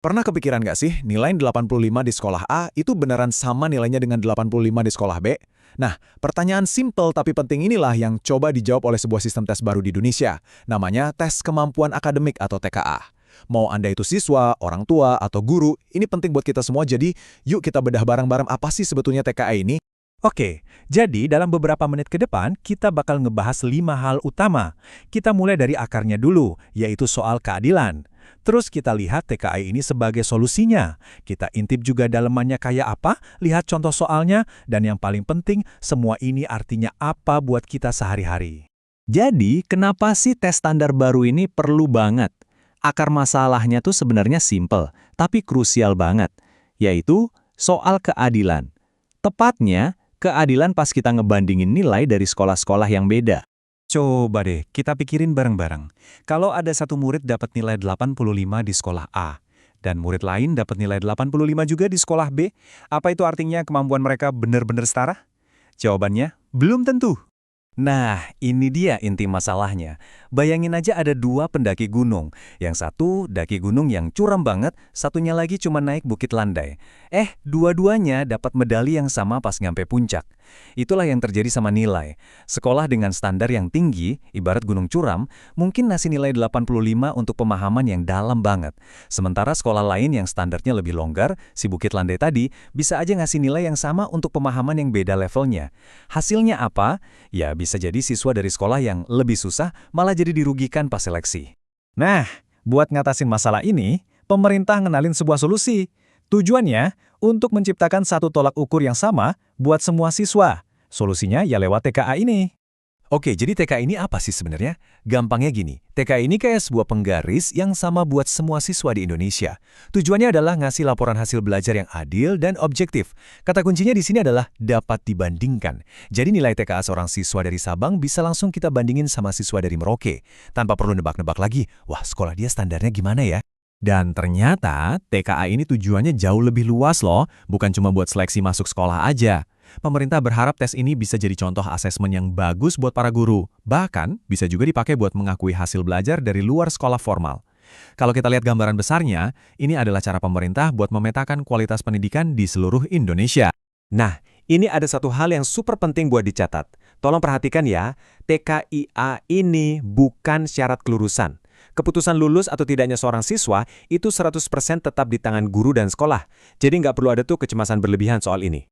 Pernah kepikiran nggak sih nilai 85 di sekolah A itu beneran sama nilainya dengan 85 di sekolah B? Nah, pertanyaan simple tapi penting inilah yang coba dijawab oleh sebuah sistem tes baru di Indonesia. Namanya Tes Kemampuan Akademik atau TKA. Mau Anda itu siswa, orang tua, atau guru, ini penting buat kita semua, jadi yuk kita bedah bareng-bareng apa sih sebetulnya TKA ini? Oke, jadi dalam beberapa menit ke depan, kita bakal ngebahas 5 hal utama. Kita mulai dari akarnya dulu, yaitu soal keadilan. Terus kita lihat TKI ini sebagai solusinya. Kita intip juga dalemannya kayak apa, lihat contoh soalnya, dan yang paling penting, semua ini artinya apa buat kita sehari-hari. Jadi, kenapa sih tes standar baru ini perlu banget? Akar masalahnya tuh sebenarnya simple, tapi krusial banget, yaitu soal keadilan. Tepatnya, keadilan pas kita ngebandingin nilai dari sekolah-sekolah yang beda. Coba deh, kita pikirin bareng-bareng. Kalau ada satu murid dapat nilai 85 di sekolah A, dan murid lain dapat nilai 85 juga di sekolah B, apa itu artinya kemampuan mereka benar-benar setara? Jawabannya, belum tentu. Nah, ini dia inti masalahnya. Bayangin aja ada dua pendaki gunung. Yang satu daki gunung yang curam banget, satunya lagi cuma naik Bukit Landai. Dua-duanya dapat medali yang sama pas nyampe puncak. Itulah yang terjadi sama nilai. Sekolah dengan standar yang tinggi, ibarat gunung curam, mungkin ngasih nilai 85 untuk pemahaman yang dalam banget. Sementara sekolah lain yang standarnya lebih longgar, si Bukit Landai tadi, bisa aja ngasih nilai yang sama untuk pemahaman yang beda levelnya. Hasilnya apa? Ya, bisa jadi siswa dari sekolah yang lebih susah malah jadi dirugikan pas seleksi. Nah, buat ngatasin masalah ini, pemerintah ngenalin sebuah solusi. Tujuannya untuk menciptakan satu tolak ukur yang sama buat semua siswa. Solusinya ya lewat TKA ini. Oke, jadi TKA ini apa sih sebenarnya? Gampangnya gini, TKA ini kayak sebuah penggaris yang sama buat semua siswa di Indonesia. Tujuannya adalah ngasih laporan hasil belajar yang adil dan objektif. Kata kuncinya di sini adalah dapat dibandingkan. Jadi nilai TKA seorang siswa dari Sabang bisa langsung kita bandingin sama siswa dari Merauke. Tanpa perlu nebak-nebak lagi, wah sekolah dia standarnya gimana ya? Dan ternyata TKA ini tujuannya jauh lebih luas loh, bukan cuma buat seleksi masuk sekolah aja. Pemerintah berharap tes ini bisa jadi contoh asesmen yang bagus buat para guru. Bahkan, bisa juga dipakai buat mengakui hasil belajar dari luar sekolah formal. Kalau kita lihat gambaran besarnya, ini adalah cara pemerintah buat memetakan kualitas pendidikan di seluruh Indonesia. Nah, ini ada satu hal yang super penting buat dicatat. Tolong perhatikan ya, TKIA ini bukan syarat kelulusan. Keputusan lulus atau tidaknya seorang siswa itu 100% tetap di tangan guru dan sekolah. Jadi nggak perlu ada tuh kecemasan berlebihan soal ini.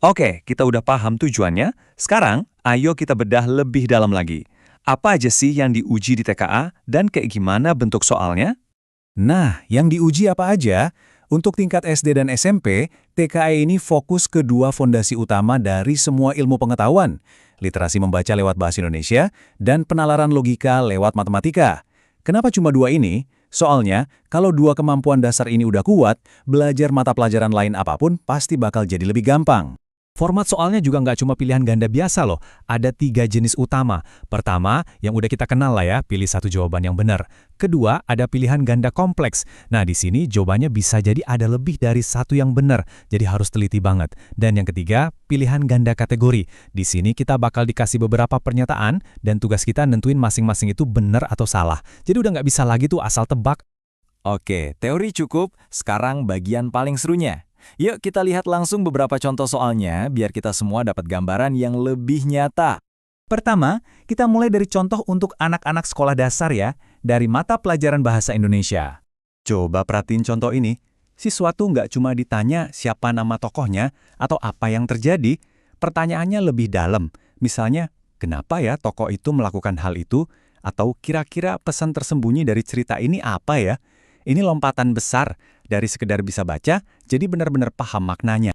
Oke, kita udah paham tujuannya. Sekarang, ayo kita bedah lebih dalam lagi. Apa aja sih yang diuji di TKA dan kayak gimana bentuk soalnya? Nah, yang diuji apa aja? Untuk tingkat SD dan SMP, TKA ini fokus ke dua fondasi utama dari semua ilmu pengetahuan. Literasi membaca lewat bahasa Indonesia dan penalaran logika lewat matematika. Kenapa cuma dua ini? Soalnya, kalau dua kemampuan dasar ini udah kuat, belajar mata pelajaran lain apapun pasti bakal jadi lebih gampang. Format soalnya juga nggak cuma pilihan ganda biasa loh, ada 3 jenis utama. Pertama, yang udah kita kenal lah ya, pilih satu jawaban yang benar. Kedua, ada pilihan ganda kompleks. Nah, di sini jawabannya bisa jadi ada lebih dari satu yang benar, jadi harus teliti banget. Dan yang ketiga, pilihan ganda kategori. Di sini kita bakal dikasih beberapa pernyataan, dan tugas kita nentuin masing-masing itu benar atau salah. Jadi udah nggak bisa lagi tuh asal tebak. Oke, teori cukup, sekarang bagian paling serunya. Yuk kita lihat langsung beberapa contoh soalnya biar kita semua dapat gambaran yang lebih nyata. Pertama, kita mulai dari contoh untuk anak-anak sekolah dasar ya, dari mata pelajaran bahasa Indonesia. Coba perhatiin contoh ini. Siswa tuh nggak cuma ditanya siapa nama tokohnya atau apa yang terjadi. Pertanyaannya lebih dalam. Misalnya, kenapa ya tokoh itu melakukan hal itu? Atau kira-kira pesan tersembunyi dari cerita ini apa ya? Ini lompatan besar. Dari sekedar bisa baca, jadi benar-benar paham maknanya.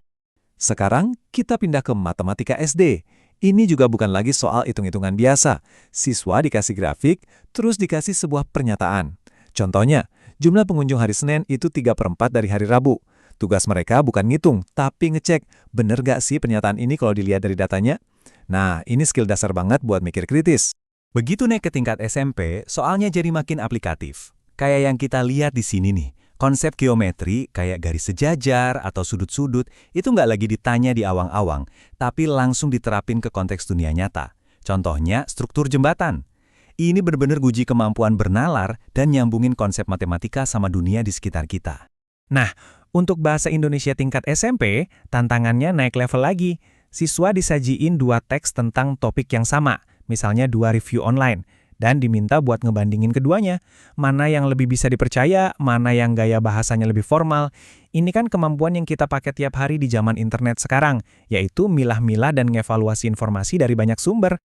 Sekarang, kita pindah ke matematika SD. Ini juga bukan lagi soal hitung-hitungan biasa. Siswa dikasih grafik, terus dikasih sebuah pernyataan. Contohnya, jumlah pengunjung hari Senin itu 3/4 dari hari Rabu. Tugas mereka bukan ngitung, tapi ngecek, bener gak sih pernyataan ini kalau dilihat dari datanya? Nah, ini skill dasar banget buat mikir kritis. Begitu naik ke tingkat SMP, soalnya jadi makin aplikatif. Kayak yang kita lihat di sini nih. Konsep geometri kayak garis sejajar atau sudut-sudut itu nggak lagi ditanya di awang-awang, tapi langsung diterapin ke konteks dunia nyata. Contohnya struktur jembatan. Ini benar-benar nguji kemampuan bernalar dan nyambungin konsep matematika sama dunia di sekitar kita. Nah, untuk bahasa Indonesia tingkat SMP, tantangannya naik level lagi. Siswa disajiin 2 teks tentang topik yang sama, misalnya 2 review online, dan diminta buat ngebandingin keduanya. Mana yang lebih bisa dipercaya, mana yang gaya bahasanya lebih formal. Ini kan kemampuan yang kita pakai tiap hari di zaman internet sekarang, yaitu milah-milah dan ngevaluasi informasi dari banyak sumber.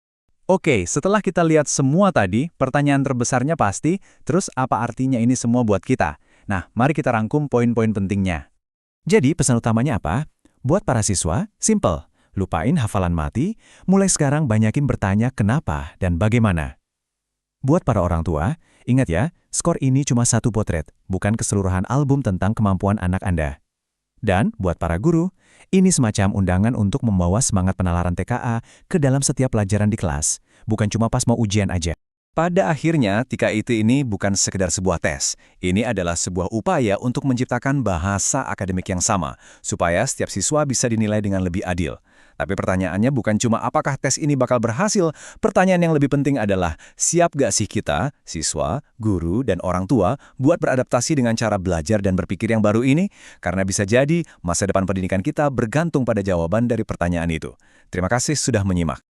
Oke, setelah kita lihat semua tadi, pertanyaan terbesarnya pasti, terus apa artinya ini semua buat kita? Nah, mari kita rangkum poin-poin pentingnya. Jadi pesan utamanya apa? Buat para siswa, simple. Lupain hafalan mati, mulai sekarang banyakin bertanya kenapa dan bagaimana. Buat para orang tua, ingat ya, skor ini cuma satu potret, bukan keseluruhan album tentang kemampuan anak Anda. Dan buat para guru, ini semacam undangan untuk membawa semangat penalaran TKA ke dalam setiap pelajaran di kelas, bukan cuma pas mau ujian aja. Pada akhirnya, TKIT ini bukan sekedar sebuah tes. Ini adalah sebuah upaya untuk menciptakan bahasa akademik yang sama, supaya setiap siswa bisa dinilai dengan lebih adil. Tapi pertanyaannya bukan cuma apakah tes ini bakal berhasil, pertanyaan yang lebih penting adalah, siap gak sih kita, siswa, guru, dan orang tua, buat beradaptasi dengan cara belajar dan berpikir yang baru ini? Karena bisa jadi, masa depan pendidikan kita bergantung pada jawaban dari pertanyaan itu. Terima kasih sudah menyimak.